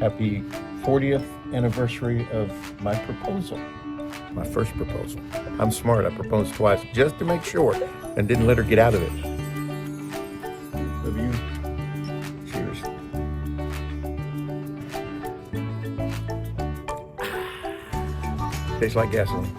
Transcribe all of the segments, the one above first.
Happy 40th anniversary of my proposal. My first proposal. I'm smart. I proposed twice just to make sure and didn't let her get out of it. Love you. Cheers. Tastes like gasoline.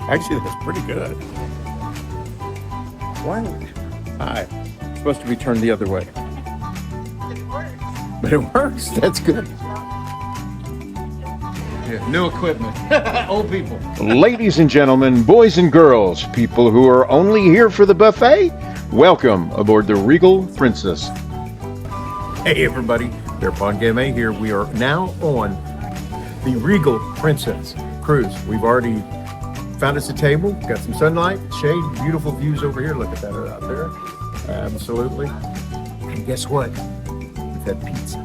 Actually, that's pretty good. Why? Hi. It's supposed to be turned the other way. It works. But it works. That's good. Yeah, new equipment. Old people. Ladies and gentlemen, boys and girls, people who are only here for the buffet, welcome aboard the Regal Princess. Hey everybody, Bear Pa Gamae here. We are now on the Regal Princess cruise. We've already found us a table, got some sunlight, shade, beautiful views over here. Look at that out there. Absolutely. And guess what? We've had pizza.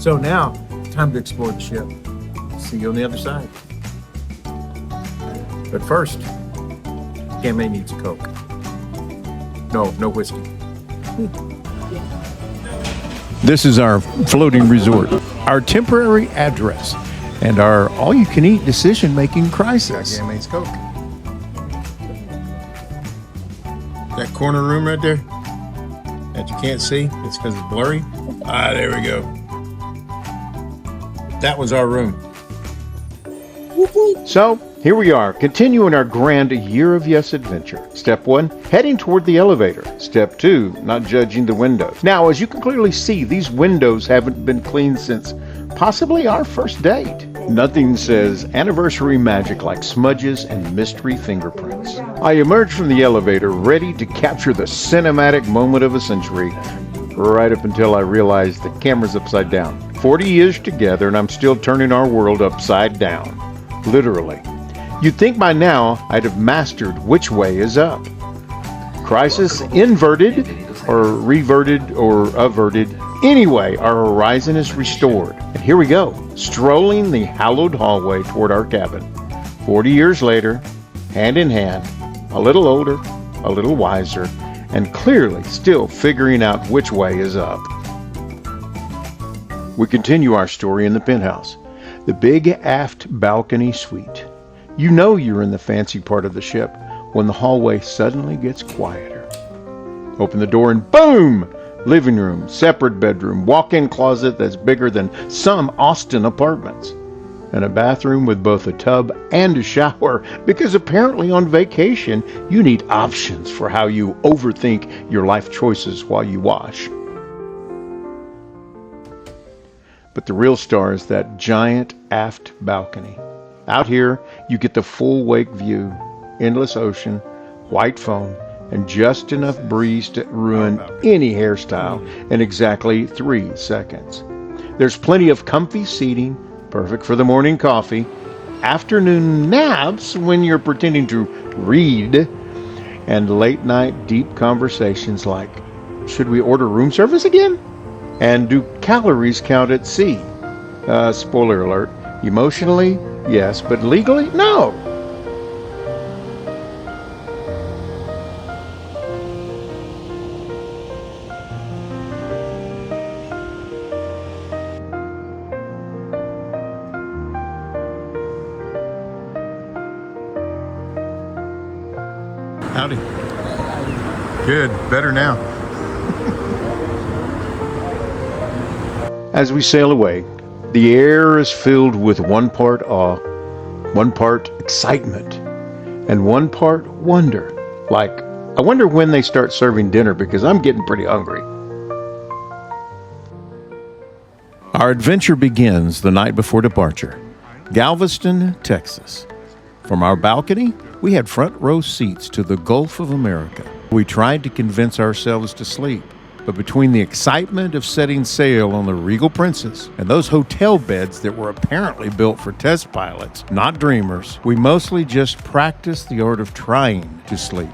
So now, time to explore the ship. See you on the other side. But first, Gamae needs a Coke. No whiskey. This is our floating resort, our temporary address, and our all-you-can-eat decision-making crisis. Gamae's Coke. That corner room right there that you can't see, it's because it's blurry. Ah, there we go. That was our room. So, here we are, continuing our grand Year of Yes adventure. Step 1, heading toward the elevator. Step 2, not judging the windows. Now, as you can clearly see, these windows haven't been cleaned since possibly our first date. Nothing says anniversary magic like smudges and mystery fingerprints. I emerged from the elevator ready to capture the cinematic moment of a century, right up until I realized the camera's upside down. 40 years together and I'm still turning our world upside down. Literally. You'd think by now I'd have mastered which way is up. Crisis inverted, or reverted, or averted. Anyway, our horizon is restored. And here we go, strolling the hallowed hallway toward our cabin. 40 years later, hand in hand, a little older, a little wiser, and clearly still figuring out which way is up. We continue our story in the penthouse, the big aft balcony suite. You know you're in the fancy part of the ship when the hallway suddenly gets quieter. Open the door and boom! Living room, separate bedroom, walk-in closet that's bigger than some Austin apartments, and a bathroom with both a tub and a shower, because apparently on vacation you need options for how you overthink your life choices while you wash. But the real star is that giant aft balcony. Out here, you get the full wake view, endless ocean, white foam, and just enough breeze to ruin any hairstyle in exactly 3 seconds. There's plenty of comfy seating, perfect for the morning coffee, afternoon naps when you're pretending to read, and late night deep conversations like, should we order room service again? And do calories count at sea? Spoiler alert, emotionally, yes, but legally, no. Howdy. Good, better now. As we sail away, the air is filled with one part awe, one part excitement, and one part wonder. Like, I wonder when they start serving dinner because I'm getting pretty hungry. Our adventure begins the night before departure, Galveston, Texas. From our balcony, we had front row seats to the Gulf of America. We tried to convince ourselves to sleep, but between the excitement of setting sail on the Regal Princess and those hotel beds that were apparently built for test pilots, not dreamers, we mostly just practiced the art of trying to sleep.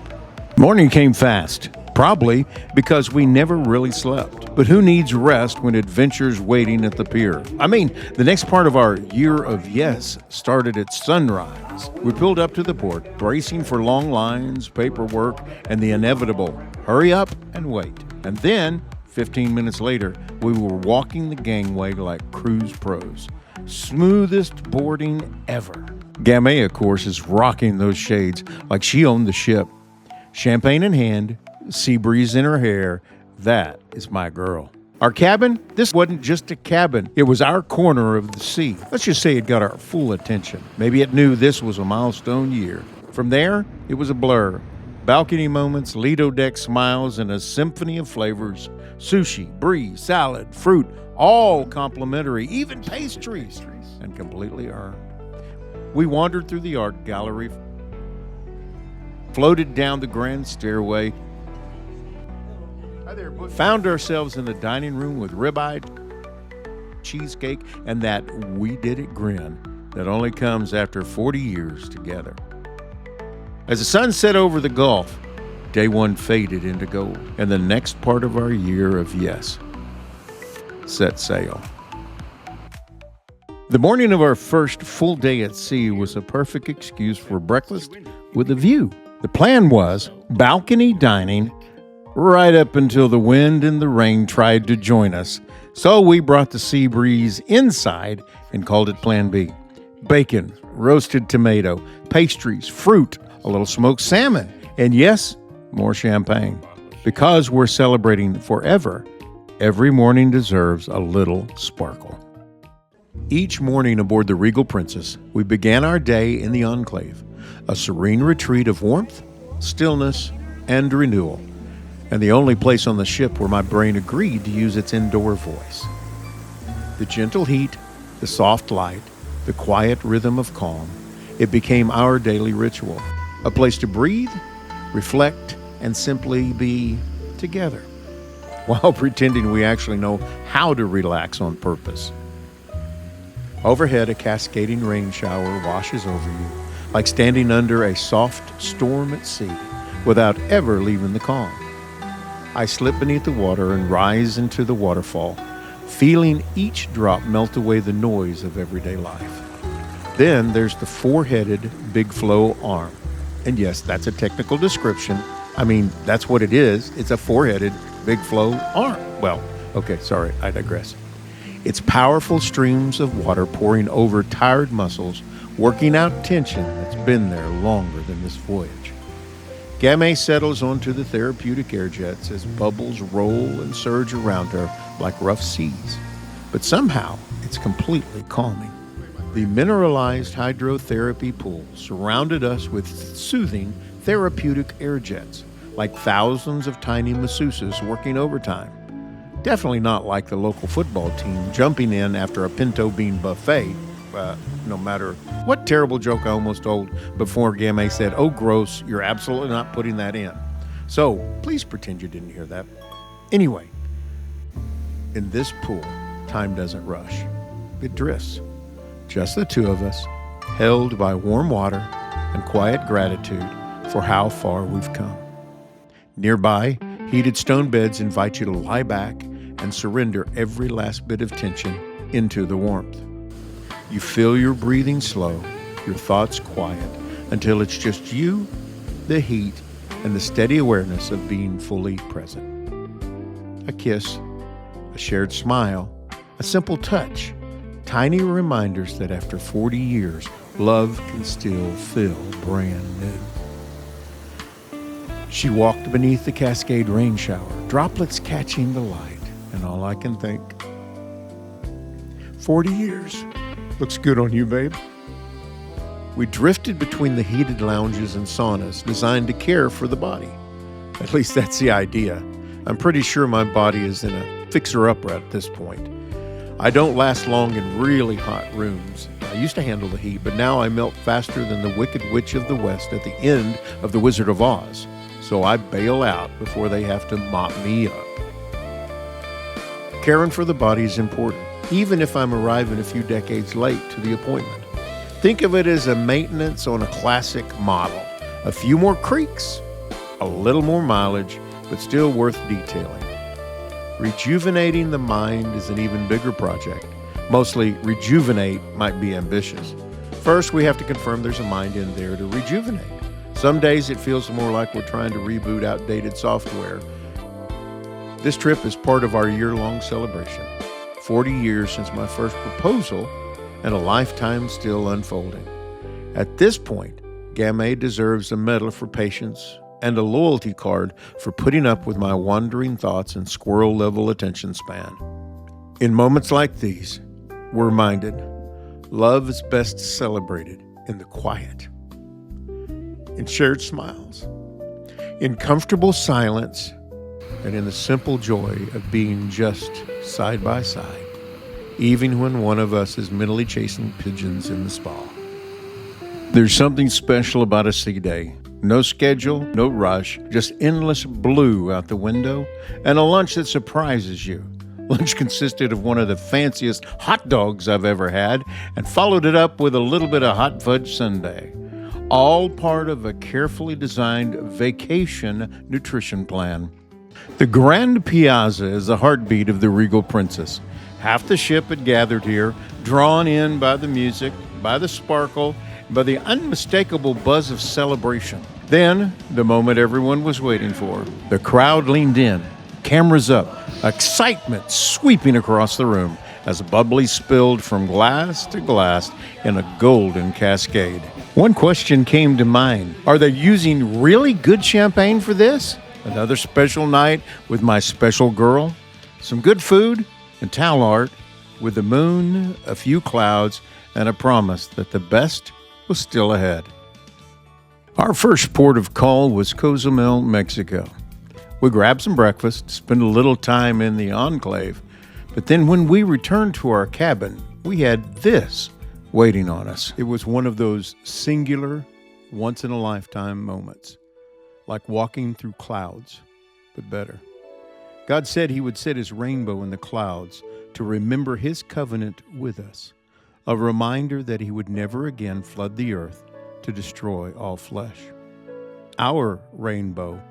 Morning came fast, probably because we never really slept. But who needs rest when adventure's waiting at the pier? I mean, the next part of our Year of Yes started at sunrise. We pulled up to the port, bracing for long lines, paperwork, and the inevitable hurry up and wait. And then, 15 minutes later, we were walking the gangway like cruise pros. Smoothest boarding ever. Gamae, of course, is rocking those shades like she owned the ship. Champagne in hand, sea breeze in her hair. That is my girl. Our cabin, this wasn't just a cabin. It was our corner of the sea. Let's just say it got our full attention. Maybe it knew this was a milestone year. From there, it was a blur. Balcony moments, Lido deck smiles, and a symphony of flavors. Sushi, brie, salad, fruit, all complimentary, even pastries, and completely earned. We wandered through the art gallery, floated down the grand stairway, found ourselves in the dining room with ribeye, cheesecake, and that we did it grin that only comes after 40 years together. As the sun set over the Gulf, day one faded into gold, and the next part of our year of yes set sail. The morning of our first full day at sea was a perfect excuse for breakfast with a view. The plan was balcony dining right up until the wind and the rain tried to join us. So we brought the sea breeze inside and called it Plan B. Bacon, roasted tomato, pastries, fruit, a little smoked salmon, and yes, more champagne. Because we're celebrating forever, every morning deserves a little sparkle. Each morning aboard the Regal Princess, we began our day in the enclave, a serene retreat of warmth, stillness, and renewal, and the only place on the ship where my brain agreed to use its indoor voice. The gentle heat, the soft light, the quiet rhythm of calm, it became our daily ritual, a place to breathe, reflect, and simply be together, while pretending we actually know how to relax on purpose. Overhead, a cascading rain shower washes over you, like standing under a soft storm at sea, without ever leaving the calm. I slip beneath the water and rise into the waterfall, feeling each drop melt away the noise of everyday life. Then there's the four-headed big flow arm. And yes, that's a technical description. I mean, that's what it is. It's a four-headed big flow arm. Well, okay, sorry, I digress. It's powerful streams of water pouring over tired muscles, working out tension that's been there longer than this voyage. Gamae settles onto the therapeutic air jets as bubbles roll and surge around her like rough seas. But somehow, it's completely calming. The mineralized hydrotherapy pool surrounded us with soothing, therapeutic air jets, like thousands of tiny masseuses working overtime. Definitely not like the local football team jumping in after a pinto bean buffet, no matter what terrible joke I almost told before Gamae said, "Oh, gross, you're absolutely not putting that in." So please pretend you didn't hear that. Anyway, in this pool, time doesn't rush. It drifts. Just the two of us, held by warm water and quiet gratitude for how far we've come. Nearby, heated stone beds invite you to lie back and surrender every last bit of tension into the warmth. You feel your breathing slow, your thoughts quiet, until it's just you, the heat, and the steady awareness of being fully present. A kiss, a shared smile, a simple touch, tiny reminders that after 40 years, love can still feel brand new. She walked beneath the cascade rain shower, droplets catching the light, and all I can think, 40 years. Looks good on you, babe. We drifted between the heated lounges and saunas designed to care for the body. At least that's the idea. I'm pretty sure my body is in a fixer-upper at this point. I don't last long in really hot rooms. I used to handle the heat, but now I melt faster than the Wicked Witch of the West at the end of The Wizard of Oz. So I bail out before they have to mop me up. Caring for the body is important, even if I'm arriving a few decades late to the appointment. Think of it as a maintenance on a classic model. A few more creaks, a little more mileage, but still worth detailing. Rejuvenating the mind is an even bigger project. Mostly, rejuvenate might be ambitious. First, we have to confirm there's a mind in there to rejuvenate. Some days it feels more like we're trying to reboot outdated software. This trip is part of our year-long celebration. 40 years since my first proposal, and a lifetime still unfolding. At this point, Gamae deserves a medal for patience and a loyalty card for putting up with my wandering thoughts and squirrel-level attention span. In moments like these, we're reminded love is best celebrated in the quiet, in shared smiles, in comfortable silence, and in the simple joy of being just side by side, even when one of us is mentally chasing pigeons in the spa. There's something special about a sea day. No schedule, no rush, just endless blue out the window, and a lunch that surprises you. Lunch consisted of one of the fanciest hot dogs I've ever had, and followed it up with a little bit of hot fudge sundae. All part of a carefully designed vacation nutrition plan. The Grand Piazza is the heartbeat of the Regal Princess. Half the ship had gathered here, drawn in by the music, by the sparkle, by the unmistakable buzz of celebration. Then, the moment everyone was waiting for, the crowd leaned in, cameras up, excitement sweeping across the room as bubbly spilled from glass to glass in a golden cascade. One question came to mind. Are they using really good champagne for this? Another special night with my special girl? Some good food and towel art with the moon, a few clouds, and a promise that the best was still ahead. Our first port of call was Cozumel, Mexico. We grabbed some breakfast, spent a little time in the enclave, but then when we returned to our cabin, we had this waiting on us. It was one of those singular, once-in-a-lifetime moments, like walking through clouds, but better. God said he would set his rainbow in the clouds to remember his covenant with us, a reminder that he would never again flood the earth to destroy all flesh. Our rainbow,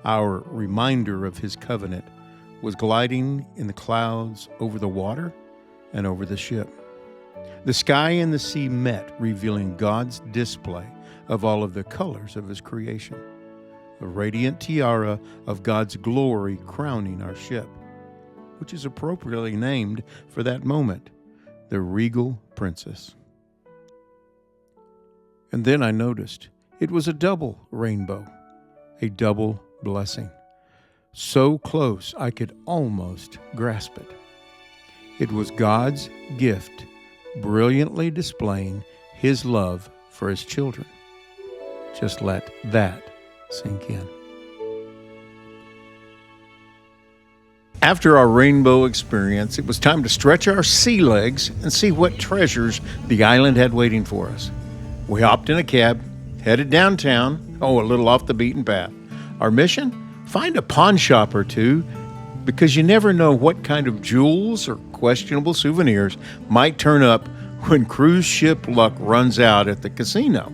our reminder of his covenant, was gliding in the clouds over the water and over the ship. The sky and the sea met, revealing God's display of all of the colors of his creation. A radiant tiara of God's glory crowning our ship, which is appropriately named for that moment, the Regal Princess. And then I noticed it was a double rainbow, a double blessing. So close I could almost grasp it. It was God's gift, brilliantly displaying his love for his children. Just let that sink in. After our rainbow experience, it was time to stretch our sea legs and see what treasures the island had waiting for us. We hopped in a cab, headed downtown, a little off the beaten path. Our mission? Find a pawn shop or two, because you never know what kind of jewels or questionable souvenirs might turn up when cruise ship luck runs out at the casino.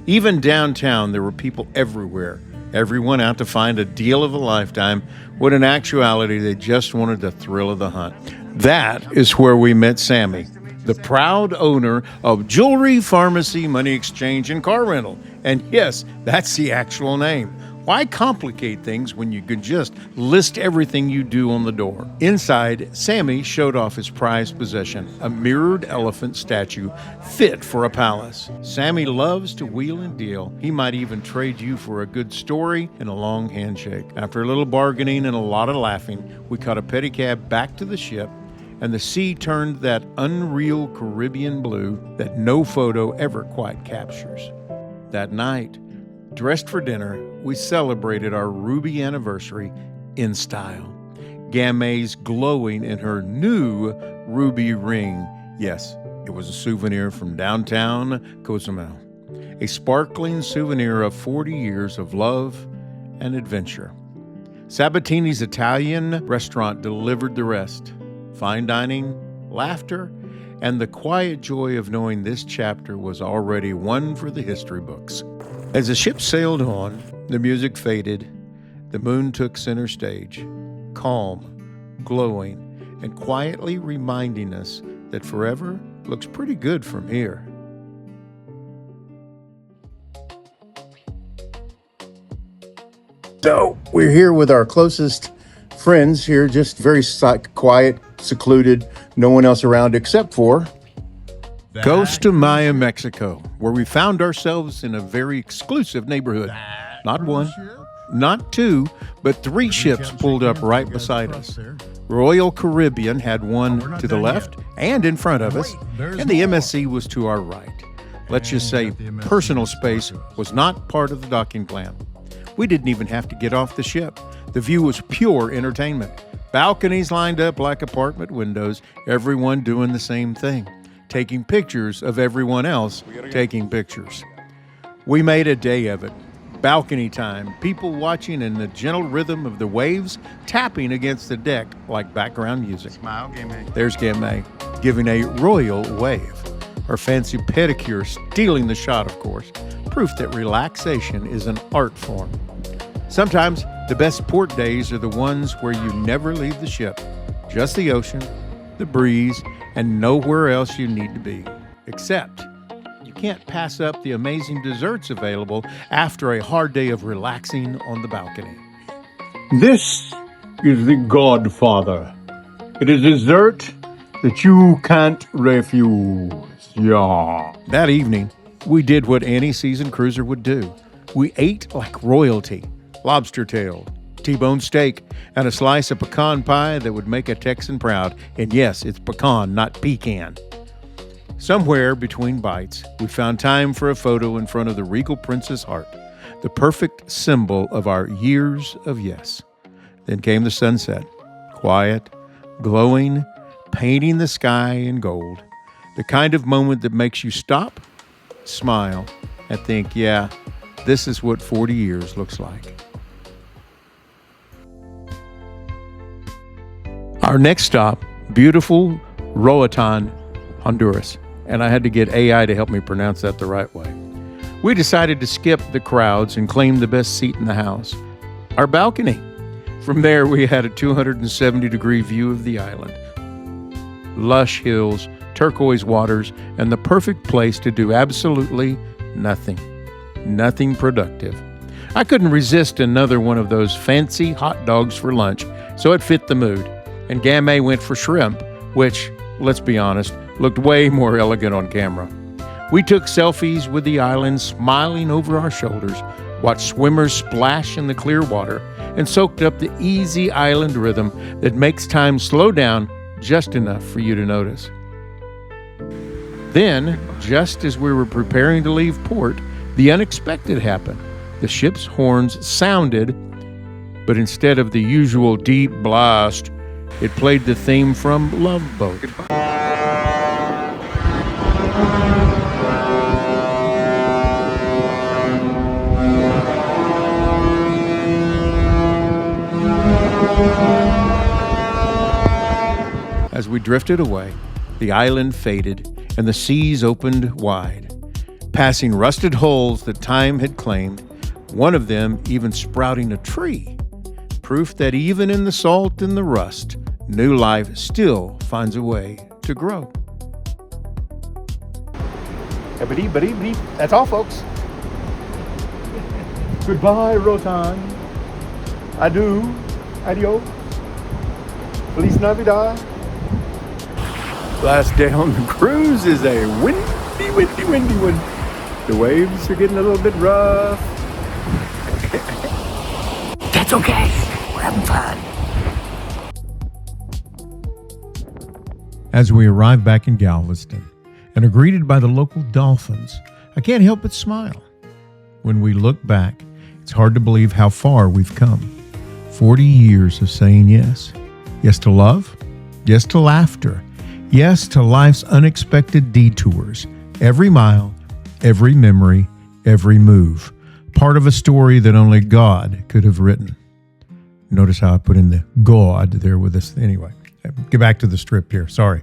Even downtown, there were people everywhere. Everyone out to find a deal of a lifetime, when in actuality they just wanted the thrill of the hunt. That is where we met Sammy, the proud owner of Jewelry, Pharmacy, Money Exchange, and Car Rental. And yes, that's the actual name. Why complicate things when you could just list everything you do on the door? Inside, Sammy showed off his prized possession, a mirrored elephant statue fit for a palace. Sammy loves to wheel and deal. He might even trade you for a good story and a long handshake. After a little bargaining and a lot of laughing, we caught a pedicab back to the ship, and the sea turned that unreal Caribbean blue that no photo ever quite captures. That night, dressed for dinner, we celebrated our ruby anniversary in style. Gamae's glowing in her new ruby ring. Yes, it was a souvenir from downtown Cozumel. A sparkling souvenir of 40 years of love and adventure. Sabatini's Italian restaurant delivered the rest. Fine dining, laughter, and the quiet joy of knowing this chapter was already one for the history books. As the ship sailed on, the music faded, the moon took center stage, calm, glowing, and quietly reminding us that forever looks pretty good from here. So, we're here with our closest friends here, just very quiet, secluded, no one else around except for Costa Maya, Mexico, where we found ourselves in a very exclusive neighborhood. Not one, not two, but three ships pulled up right beside us. Royal Caribbean had one to the left and in front of us, and the MSC was to our right. Let's just say personal space was not part of the docking plan. We didn't even have to get off the ship. The view was pure entertainment. Balconies lined up like apartment windows, everyone doing the same thing, taking pictures of everyone else taking pictures. We made a day of it. Balcony time, people watching in the gentle rhythm of the waves tapping against the deck like background music. Smile, Gamae. There's Gamae giving a royal wave. Her fancy pedicure stealing the shot, of course. Proof that relaxation is an art form. Sometimes the best port days are the ones where you never leave the ship. Just the ocean, the breeze, and nowhere else you need to be. Except you can't pass up the amazing desserts available after a hard day of relaxing on the balcony. this is the Godfather. It is dessert that you can't refuse. Yeah. That evening, we did what any seasoned cruiser would do. We ate like royalty. Lobster tail, T-bone steak, and a slice of pecan pie that would make a Texan proud. And yes, it's pecan, not pecan. Somewhere between bites, we found time for a photo in front of the Regal Princess heart, the perfect symbol of our years of yes. Then came the sunset, quiet, glowing, painting the sky in gold. The kind of moment that makes you stop, smile, and think, yeah, this is what 40 years looks like. Our next stop, beautiful Roatan, Honduras. And I had to get AI to help me pronounce that the right way. We decided to skip the crowds and claim the best seat in the house, our balcony. From there, we had a 270-degree view of the island. Lush hills, turquoise waters, and the perfect place to do absolutely nothing. Nothing productive. I couldn't resist another one of those fancy hot dogs for lunch, so it fit the mood. And Gamae went for shrimp, which, let's be honest, looked way more elegant on camera. We took selfies with the island smiling over our shoulders, watched swimmers splash in the clear water, and soaked up the easy island rhythm that makes time slow down just enough for you to notice. Then, just as we were preparing to leave port, the unexpected happened. The ship's horns sounded, but instead of the usual deep blast, it played the theme from Love Boat. As we drifted away, the island faded and the seas opened wide, passing rusted hulls that time had claimed, one of them even sprouting a tree. Proof that even in the salt and the rust, new life still finds a way to grow. That's all, folks. Goodbye, Roatan. Adieu. Adios. Feliz Navidad. Last day on the cruise is a windy one. The waves are getting a little bit rough. That's okay. We're having fun. As we arrive back in Galveston and are greeted by the local dolphins, I can't help but smile. When we look back, it's hard to believe how far we've come. 40 years of saying yes. Yes to love. Yes to laughter. Yes to life's unexpected detours. Every mile, every memory, every move. Part of a story that only God could have written. Notice how I put in the God there with this. Anyway, get back to the strip here. Sorry.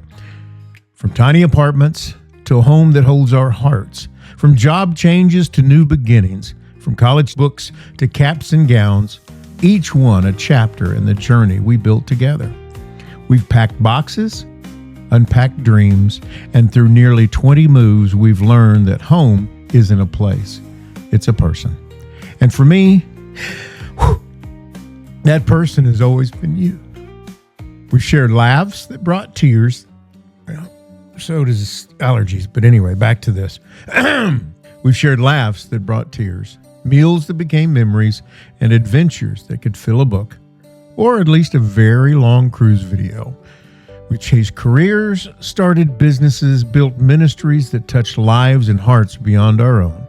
From tiny apartments to a home that holds our hearts. From job changes to new beginnings. From college books to caps and gowns. Each one a chapter in the journey we built together. We've packed boxes, unpacked dreams, and through nearly 20 moves, we've learned that home isn't a place. It's a person. And for me, That person has always been you. We've shared laughs that brought tears. Well, so does allergies. But anyway, back to this. We've shared laughs that brought tears, meals that became memories, and adventures that could fill a book, or at least a very long cruise video. We chased careers, started businesses, built ministries that touched lives and hearts beyond our own.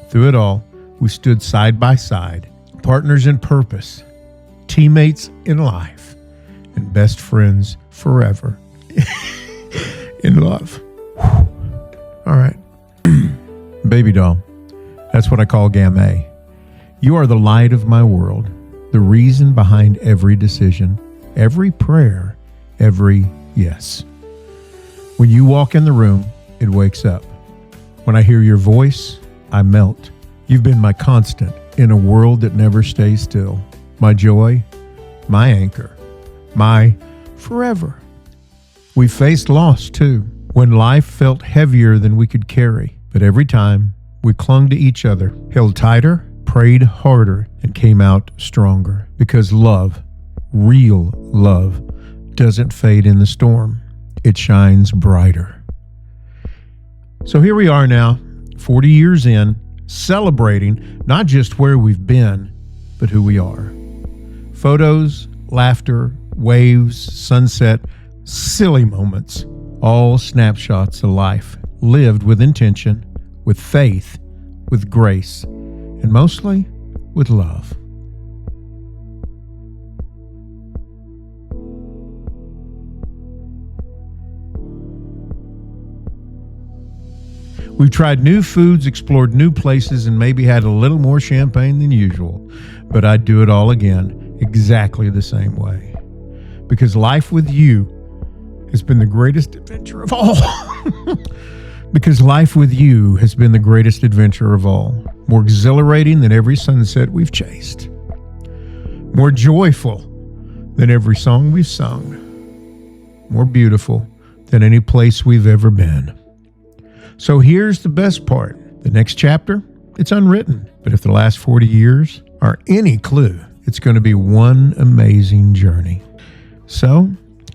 Through it all, we stood side by side, partners in purpose, teammates in life, and best friends forever in love. All right. Baby doll, that's what I call Gamae. You are the light of my world, the reason behind every decision, every prayer, every yes. When you walk in the room, it wakes up. When I hear your voice, I melt. You've been my constant in a world that never stays still. My joy, my anchor, my forever. We faced loss too, when life felt heavier than we could carry. But every time, we clung to each other, held tighter, prayed harder, and came out stronger. Because love, real love, doesn't fade in the storm. It shines brighter. So here we are now, 40 years in, celebrating not just where we've been, but who we are. Photos, laughter, waves, sunset, silly moments, all snapshots of life, lived with intention, with faith, with grace, and mostly with love. We've tried new foods, explored new places, and maybe had a little more champagne than usual, but I'd do it all again, exactly the same way. Because life with you has been the greatest adventure of all. Because life with you has been the greatest adventure of all. More exhilarating than every sunset we've chased. More joyful than every song we've sung. More beautiful than any place we've ever been. So here's the best part. The next chapter, it's unwritten. But if the last 40 years are any clue, it's going to be one amazing journey. So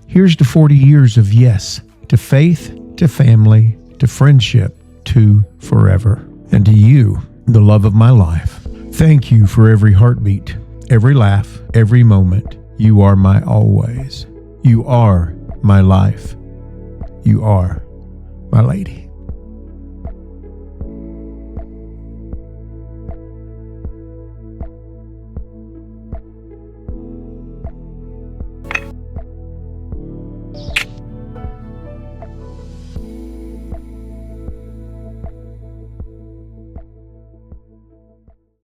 here's to 40 years of yes, to faith, to family, to friendship, to forever. And to you, the love of my life. Thank you for every heartbeat, every laugh, every moment. You are my always. You are my life. You are my lady.